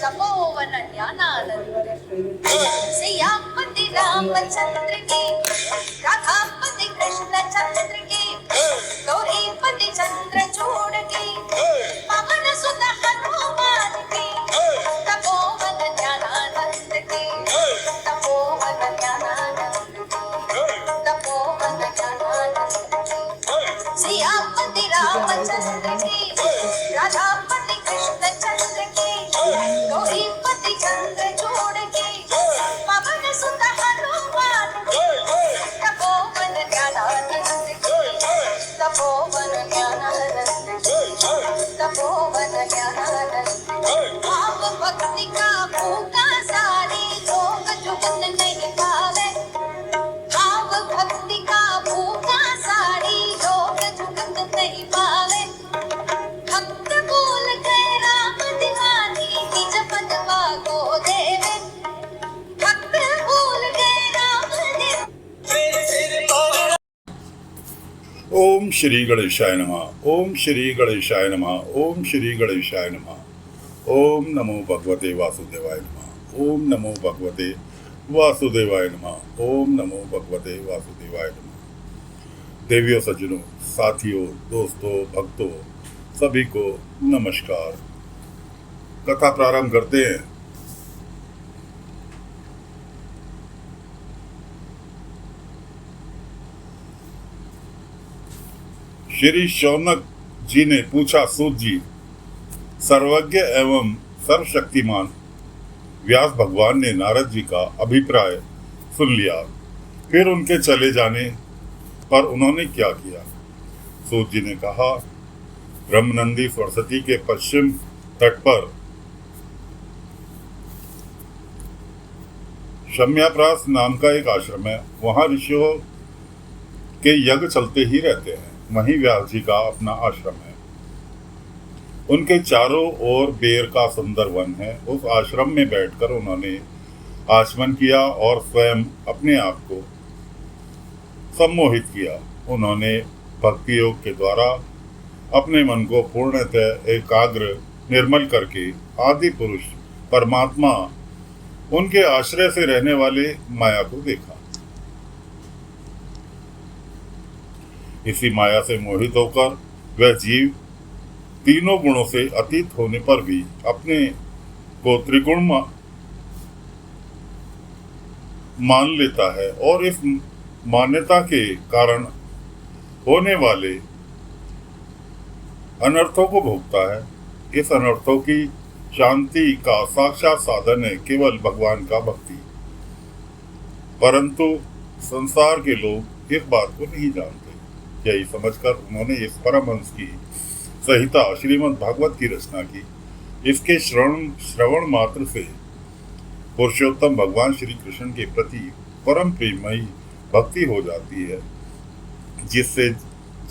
तपोवन ज्ञानानंद सियापति रामचंद्र की, राधापति कृष्णचंद्र की, गौरीपति चंद्रचूड़ की, पवन सुत हनुमान की, तपोवन ज्ञानानंद की, तपोवन ज्ञानानंद की, तपोवन ज्ञानानंद की, सियापति रामचंद्र की, राधापति कृष्णचंद्र की, गौरीपति चंद्रचूड़ की, पवन सुत हनुमान की, तपोवन ज्ञानानंद की, तपोवन ज्ञानानंद की, तपोवन ज्ञानानंद की। भाव भक्ति का भूखा सारी लोग जुगत नहीं पावे, भाव भक्ति का भूखा सारी लोग जुगत नहीं पावे। भक्त बोल गए राम दीवानी, निज पदवा को देवे, भक्त बोल गए राम दीवानी। ओम श्री गणेशाय नमः। ओम श्री गणेशाय नमः। ओम श्री गणेशाय नमः। ओम नमो भगवते वासुदेवाय नमः। ओम नमो भगवते वासुदेवाय नमः। ओम नमो भगवते वासुदेवाय नमः। देवियों, सज्जनों, साथियों, दोस्तों, भक्तों, सभी को नमस्कार। कथा प्रारंभ करते हैं। श्री शौनक जी ने पूछा, सूत जी, सर्वज्ञ एवं सर्वशक्तिमान व्यास भगवान ने नारद जी का अभिप्राय सुन लिया, फिर उनके चले जाने पर उन्होंने क्या किया? सूत जी ने कहा, ब्रह्मनंदी सरस्वती के पश्चिम तट पर शम्याप्रास नाम का एक आश्रम है। वहां ऋषियों के यज्ञ चलते ही रहते हैं। वहीं व्यास जी का अपना आश्रम है। उनके चारों ओर बेर का सुंदर वन है। उस आश्रम में बैठकर उन्होंने आचमन किया और स्वयं अपने आप को सम्मोहित किया। उन्होंने भक्ति योग के द्वारा अपने मन को पूर्णतः एकाग्र निर्मल करके आदि पुरुष परमात्मा, उनके आश्रय से रहने वाले माया को देखा। इसी माया से मोहित होकर वह जीव तीनों गुणों से अतीत होने पर भी अपने को त्रिगुण मान लेता है और इस मान्यता के कारण होने वाले अनर्थों को भोगता है। इस अनर्थों की शांति का साक्षात साधन है केवल भगवान का भक्ति। परंतु संसार के लोग इस बात को नहीं जानते। यही समझकर उन्होंने इस परमहंस की संहिता श्रीमद् भागवत की रचना की। इसके श्रवण मात्र से पुरुषोत्तम भगवान श्री कृष्ण के प्रति परम प्रेमयी भक्ति हो जाती है, जिससे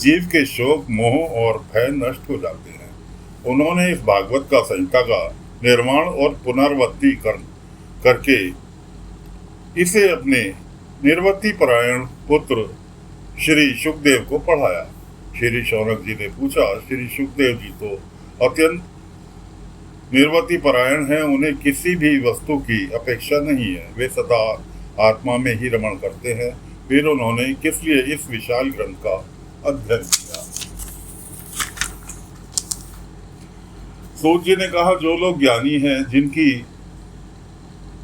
जीव के शोक, मोह और भय नष्ट हो जाते हैं। उन्होंने इस भागवत का संहिता का निर्माण और पुनरावृत्ति करके इसे अपने निर्वृत्ति परायण पुत्र श्री सुखदेव को पढ़ाया। श्री शौनक जी ने पूछा, श्री सुखदेव जी तो अत्यंत निर्वृत्ति परायण हैं, उन्हें किसी भी वस्तु की अपेक्षा नहीं है, वे सदा आत्मा में ही रमण करते हैं। फिर उन्होंने किस लिए इस विशाल ग्रंथ का अध्ययन किया? सूत जी ने कहा, जो लोग ज्ञानी हैं, जिनकी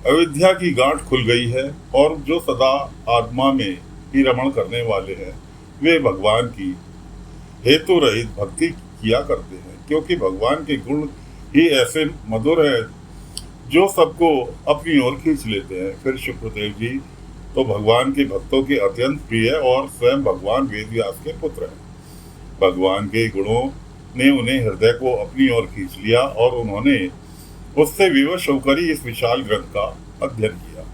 अविद्या की गांठ खुल गई है और जो सदा आत्मा में ही रमण करने वाले हैं, वे भगवान की हेतु रहित भक्ति किया करते हैं, क्योंकि भगवान के गुण ही ऐसे मधुर है जो सबको अपनी ओर खींच लेते हैं। फिर शुक्रदेव जी तो भगवान के भक्तों के अत्यंत प्रिय और स्वयं भगवान वेदव्यास के पुत्र हैं। भगवान के गुणों ने उन्हें हृदय को अपनी ओर खींच लिया और उन्होंने उससे विवश होकर ही इस विशाल ग्रंथ का अध्ययन किया।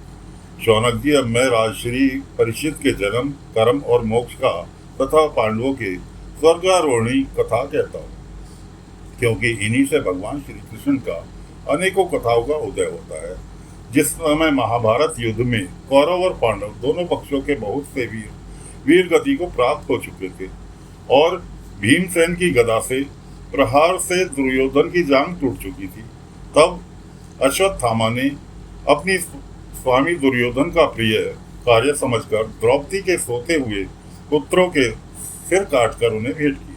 शौनक जी, अब मैं राजश्री परीक्षित के जन्म, कर्म और मोक्ष का तथा पांडवों के स्वर्गारोहणी कथा कहता हूँ, क्योंकि इन्हीं से भगवान श्री कृष्ण का अनेकों कथाओं का उदय होता है। जिस समय महाभारत युद्ध में कौरव और पांडव दोनों पक्षों के बहुत से वीर गति को प्राप्त हो चुके थे और भीमसेन की गदा से प्रहार से दुर्योधन की जांघ टूट चुकी थी, तब अश्वत्थामा ने अपनी स्वामी दुर्योधन का प्रिय कार्य समझकर द्रौपदी के सोते हुए पुत्रों के सिर काटकर उन्हें भेंट किए।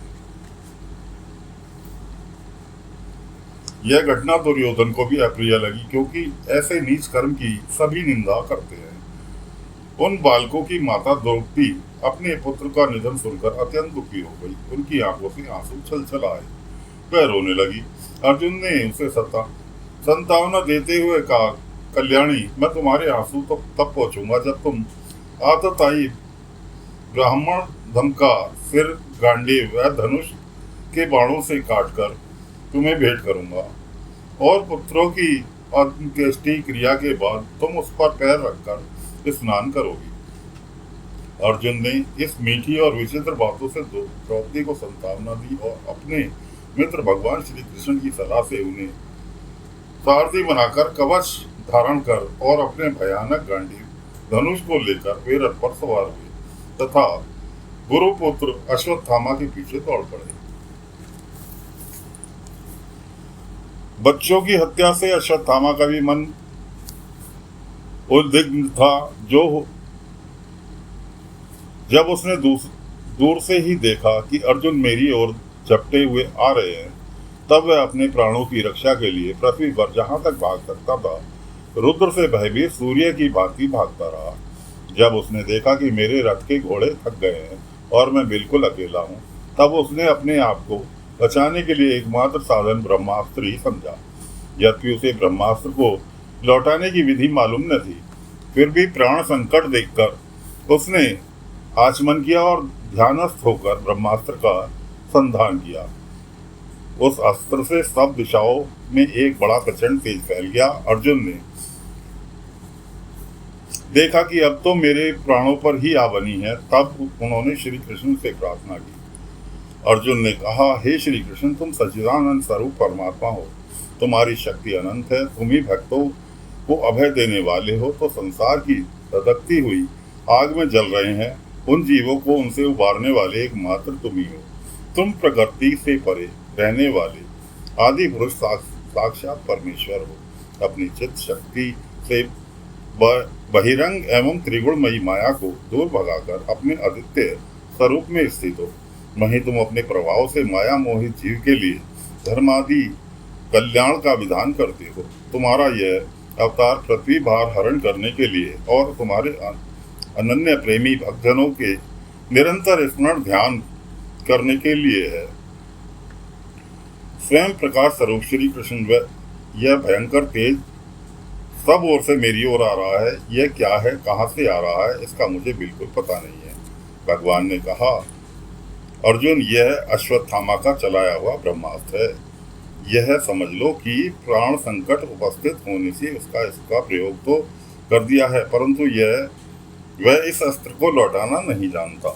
यह घटना दुर्योधन को भी अप्रिय लगी, क्योंकि ऐसे नीच कर्म की सभी निंदा करते हैं। उन बालकों की माता द्रौपदी अपने पुत्र का निधन सुनकर अत्यंत दुखी हो गई। उनकी आंखों से आंसू छलछल आए, वह रोने लगी। अर्जुन ने उसे संतावना देते हुए कहा, कल्याणी, मैं तुम्हारे आंसू तो तब पहुंचूंगा जब तुम आतताई ब्राह्मण धम का सिर गांडीव व धनुष के बाणों से काटकर तुम्हें भेंट करूंगा, और पुत्रों की अंत्येष्टि क्रिया के बाद तुम उस पर पैर रखकर स्नान करोगी। अर्जुन ने इस मीठी और विचित्र बातों से द्रौपदी को संतावना दी और अपने मित्र भगवान श्री कृष्ण की सलाह से उन्हें सारथी बनाकर कवच धारण कर और अपने भयानक गांडीव धनुष को लेकर वे रथ पर सवार हुए तथा गुरुपुत्र अश्वत्थामा के पीछे दौड़ पड़े। बच्चों की हत्या से अश्वत्थामा का भी मन उद्विग्न था। जब उसने दूर से ही देखा कि अर्जुन मेरी ओर झपटे हुए आ रहे हैं, तब वह अपने प्राणों की रक्षा के लिए पृथ्वी पर जहां तक भाग सकता था रुद्र से भयभीत सूर्य की भांति भागता रहा। जब उसने देखा कि मेरे रथ के घोड़े थक गए हैं और मैं बिल्कुल अकेला हूँ, तब उसने अपने आप को बचाने के लिए एकमात्र साधन ब्रह्मास्त्र ही समझा। यद्यपि उसे ब्रह्मास्त्र को लौटाने की विधि मालूम न थी, फिर भी प्राण संकट देखकर उसने आचमन किया और ध्यानस्थ होकर ब्रह्मास्त्र का संधान किया। उस अस्त्र से सब दिशाओं में एक बड़ा प्रचंड तेज फैल गया। अर्जुन ने देखा कि अब तो मेरे प्राणों पर ही आ बनी है, तब उन्होंने श्री कृष्ण से प्रार्थना की। अर्जुन ने कहा, हे श्री कृष्ण, तुम सच्चिदानंद स्वरूप परमात्मा हो, तुम्हारी शक्ति अनंत है, तुम ही भक्तों को अभय देने वाले हो। तो संसार की धधकती हुई आग में जल रहे हैं उन जीवों को उनसे उबारने वाले एकमात्र तुम ही हो। तुम प्रकृति से परे रहने वाले आदि पुरुष साक्षात परमेश्वर हो। अपनी चित्त शक्ति से बहिरंग एवं त्रिगुणमयी माया को दूर भगाकर अपने अद्वितीय स्वरूप में स्थित हो। वहीं तुम अपने प्रभाव से माया मोहित जीव के लिए धर्मादि कल्याण का विधान करते हो। तुम्हारा यह अवतार पृथ्वी भार हरण करने के लिए और तुम्हारे अनन्य प्रेमी भक्तजनों के निरंतर स्मरण ध्यान करने के लिए है। स्वयं प्रकाश स्वरूप श्री कृष्ण यह भयंकर तेज सब ओर से मेरी ओर आ रहा है। यह क्या है, कहाँ से आ रहा है, इसका मुझे बिल्कुल पता नहीं है। भगवान ने कहा, अर्जुन, यह अश्वत्थामा का चलाया हुआ ब्रह्मास्त्र है। यह समझ लो कि प्राण संकट उपस्थित होने से इसका प्रयोग तो कर दिया है, परंतु वह इस अस्त्र को लौटाना नहीं जानता।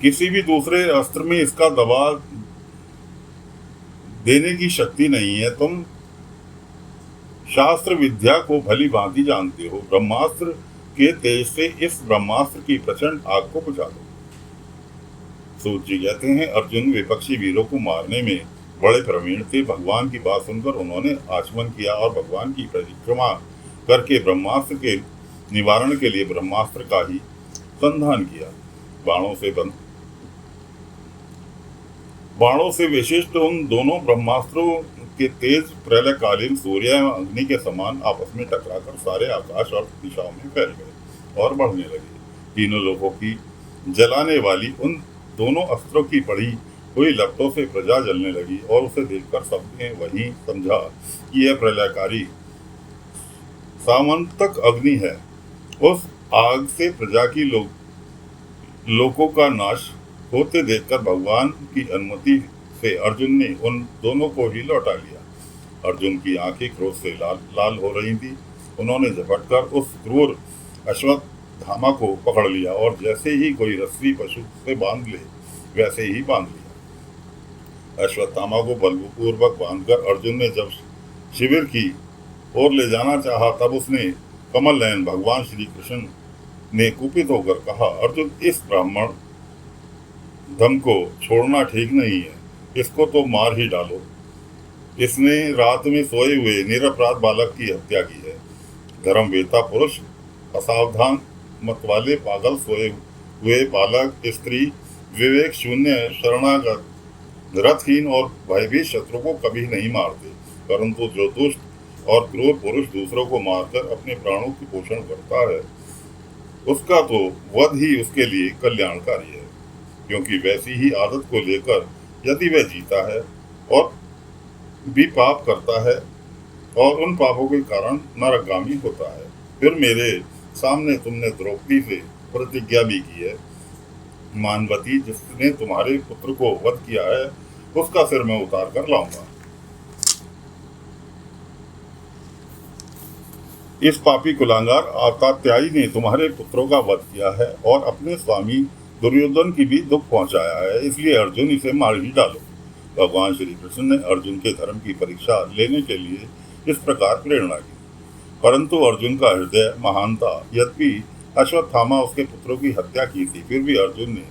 किसी भी दूसरे अस्त्र में इसका दबा देने की शक्ति नहीं है। तुम शास्त्र विद्या को भली भांति जानते हो। ब्रह्मास्त्र के तेज से इस ब्रह्मास्त्र की प्रचंड आग को बुझा दो। सूत जी कहते हैं, अर्जुन विपक्षी वीरों को मारने में बड़े प्रवीण थे। भगवान की बात सुनकर उन्होंने आचमन किया और भगवान की परिक्रमा करके ब्रह्मास्त्र के निवारण के लिए ब्रह्मास्त्र का ही संधान किया। बाणों से विशिष्ट उन दोनों ब्रह्मास्त्रों के तेज प्रलयकालीन सूर्य एवं अग्नि के समान आपस में टकराकर सारे आकाश और दिशाओं में फैल गए और बढ़ने लगे। तीनों लोगों की जलाने वाली उन दोनों अस्त्रों की पड़ी हुई लपटों से प्रजा जलने लगी और उसे देखकर सबने वही समझा कि यह प्रलयकारी सामंतक अग्नि है। उस आग से प्रजा की लोगों का नाश होते देखकर भगवान की अनुमति से अर्जुन ने उन दोनों को ही लौटा लिया। अर्जुन की आंखें क्रोध से लाल हो रही थी। उन्होंने झपटकर उस क्रूर अश्वत्थामा को पकड़ लिया और जैसे ही कोई रस्सी पशु से बांध ले वैसे ही बांध लिया। अश्वत्थामा को बलपूर्वक बांधकर अर्जुन ने जब शिविर की ओर ले जाना चाहा, तब उसने कमल नयन भगवान श्री कृष्ण ने कुपित होकर कहा, अर्जुन, इस ब्राह्मण धम को छोड़ना ठीक नहीं है, इसको तो मार ही डालो। इसने रात में सोए हुए निरपराध बालक की हत्या की है। धर्मवेता पुरुष, असावधान मतवाले पागल सोए हुए बालक, स्त्री, विवेक शून्य शरणागत, रथहीन और भयभीत शत्रु को कभी नहीं मारते, परंतु जो दुष्ट और क्रूर पुरुष दूसरों को मारकर अपने प्राणों की पोषण करता है, उसका तो वध ही उसके लिए कल्याणकारी है, क्योंकि वैसी ही आदत को लेकर यदि वह जीता है और भी पाप करता है और उन पापों के कारण नरकगामी होता है। फिर मेरे सामने तुमने द्रौपदी से प्रतिज्ञा भी की है, मानवती, जिसने तुम्हारे पुत्र को वध किया है, उसका सिर मैं उतार कर लाऊंगा। इस पापी कुलांगार आतात्यायी ने तुम्हारे पुत्रों का वध किया है और अपने स्वामी दुर्योधन की भी दुख पहुंचाया है, इसलिए अर्जुन इसे मार ही डालो। भगवान श्री कृष्ण ने अर्जुन के धर्म की परीक्षा लेने के लिए इस प्रकार प्रेरणा की, परंतु अर्जुन का हृदय महान था। यद्यपि अश्वत्थामा उसके पुत्रों की हत्या की थी, फिर भी अर्जुन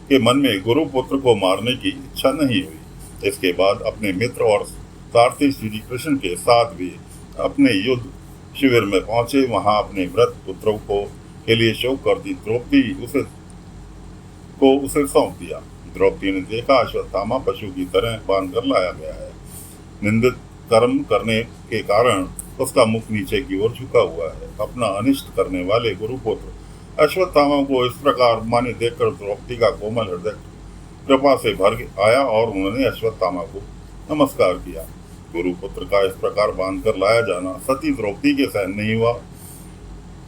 के मन में गुरु पुत्र को मारने की इच्छा नहीं हुई। इसके बाद अपने मित्र और सारथी श्री कृष्ण के साथ भी अपने युद्ध शिविर में पहुंचे। वहां अपने मृत पुत्रों को के लिए शोक करती द्रौपदी उसे सौंप दिया। द्रौपदी ने देखा अश्वत्थामा पशु की तरह बांध कर लाया गया है। निंदित कर्म करने के कारण उसका मुख नीचे की ओर झुका हुआ है। अपना अनिष्ट करने वाले गुरुपुत्र अश्वत्थामा को इस प्रकार माने देखकर द्रौपदी का कोमल हृदय कृपा से भर आया और उन्होंने अश्वत्थामा को नमस्कार किया। गुरुपुत्र का इस प्रकार बांधकर लाया जाना सती द्रौपदी के सहन नहीं हुआ।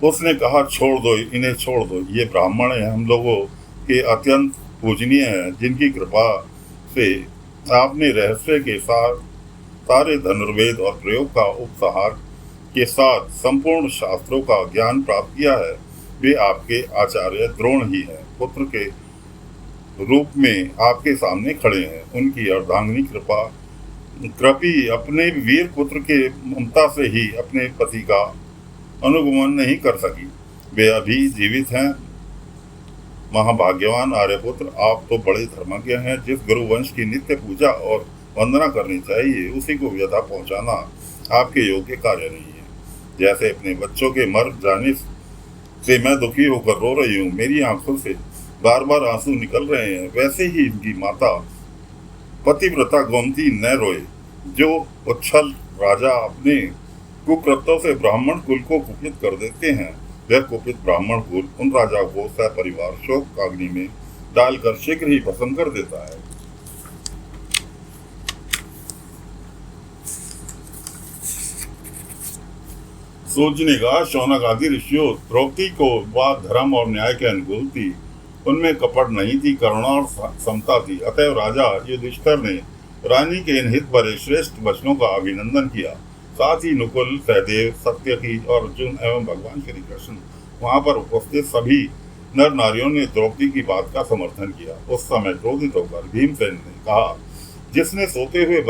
उसने कहा, छोड़ दो, इन्हें छोड़ दो, ये ब्राह्मण है, हम लोगों के अत्यंत पूजनीय है, जिनकी कृपा से आपने रहस्य के साथ सारे धनुर्वेद और प्रयोग का उपसहार के साथ संपूर्ण शास्त्रों का ज्ञान प्राप्त किया है। वे आपके आचार्य द्रोण ही हैं, पुत्र के रूप में आपके सामने खड़े हैं। उनकी अर्धांगिनी कृपी अपने वीर पुत्र के ममता से ही अपने पति का अनुगमन नहीं कर सकी। वे अभी जीवित हैं। महाभाग्यवान आर्यपुत्र, आप तो बड़े धर्मज्ञ हैं। जिस गुरुवंश की नित्य पूजा और वंदना करनी चाहिए, उसी को व्यथा पहुंचाना आपके योग्य कार्य नहीं है। जैसे अपने बच्चों के मर जाने से मैं दुखी होकर रो रही हूँ, मेरी आंखों से बार बार आंसू निकल रहे हैं, वैसे ही इनकी माता पतिव्रता गोमती न रोए। जो उच्छल राजा अपने कुकृत्यों से ब्राह्मण कुल को कुपित कर देते हैं, वह कुपित ब्राह्मण कुल उन राजा को सपरिवार शोक काग्नि में डालकर शीघ्र ही भस्म कर देता है। सोचने का शौनक आदि ऋषियों, द्रौपदी को बात धर्म और न्याय के अनुकूल थी, उनमें कपट नहीं थी, करुणा और समता थी। अतएव राजा युधिष्ठिर ने रानी के इन हित भरे श्रेष्ठ वचनों का अभिनंदन किया। साथ ही नुकुल, सहदेव, सत्यकी और अर्जुन एवं भगवान श्री कृष्ण वहां पर उपस्थित सभी नर नारियों ने द्रौपदी की बात का समर्थन किया। उस समय क्रोधित होकर भीमसेन ने कहा, जिसने सोते हुए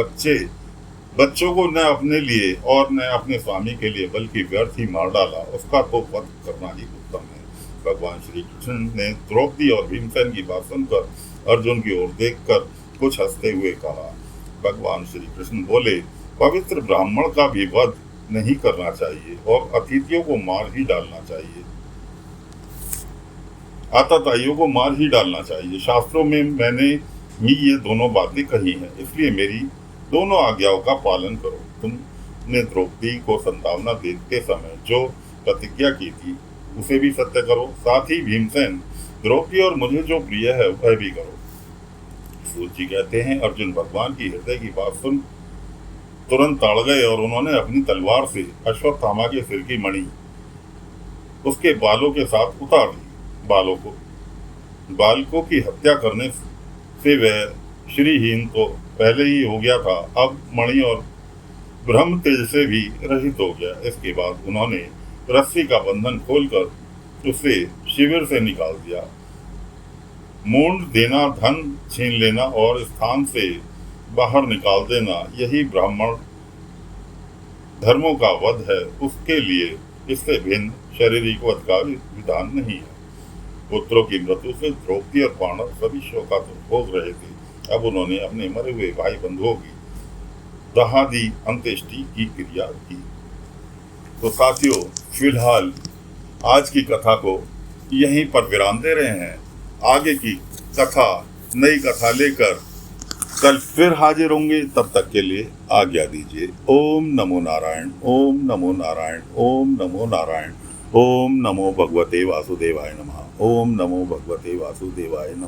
बच्चों को न अपने लिए और न अपने स्वामी के लिए बल्कि व्यर्थ ही मार डाला, उसका तो वध करना ही उत्तम है। भगवान श्री कृष्ण ने द्रौपदी और भीमसेन की बात सुनकर अर्जुन की ओर देखकर कुछ हंसते हुए कहा। भगवान श्री कृष्ण बोले, पवित्र ब्राह्मण का भी वध नहीं करना चाहिए और अतिथियों को मार ही डालना चाहिए, आतताइयों को मार ही डालना चाहिए। शास्त्रों में मैंने ही ये दोनों बातें कही हैं, इसलिए मेरी दोनों आज्ञाओं का पालन करो। तुमने द्रौपदी को संतावना देते समय जो प्रतिज्ञा की थी, उसे भी सत्य करो। साथ ही भीमसेन, द्रौपदी और मुझे जो प्रिय है वह भी करो। सूत जी कहते हैं, अर्जुन भगवान की हृदय की बात सुन तुरंत ताड़ गए और उन्होंने अपनी तलवार से अश्वत्थामा के सिर की मणि उसके बालों के साथ उतार दी। बालकों की हत्या करने से वह श्रीहीन तो पहले ही हो गया था, अब मणि और ब्रह्म तेज से भी रहित हो गया। इसके बाद उन्होंने रस्सी का बंधन खोलकर उसे शिविर से निकाल दिया। मूंड देना, धन छीन लेना और स्थान से बाहर निकाल देना, यही ब्राह्मण धर्मों का वध है। उसके लिए इससे भिन्न शारीरिक वध का विधान नहीं है। पुत्रों की मृत्यु से द्रौपदी और पांडव सभी शोकातुर भोग रहे थे। अब उन्होंने अपने मरे हुए भाई बंधुओं की दहादी अंत्येष्टि की क्रिया की। तो साथियों, फिलहाल आज की कथा को यहीं पर विराम दे रहे हैं। आगे की कथा, नई कथा लेकर कल फिर हाजिर होंगे। तब तक के लिए आज्ञा दीजिए। ओम नमो नारायण, ओम नमो नारायण, ओम नमो नारायण, ओम नमो भगवते वासुदेवाय नमः, ओम नमो भगवते वासुदेवाय नमः।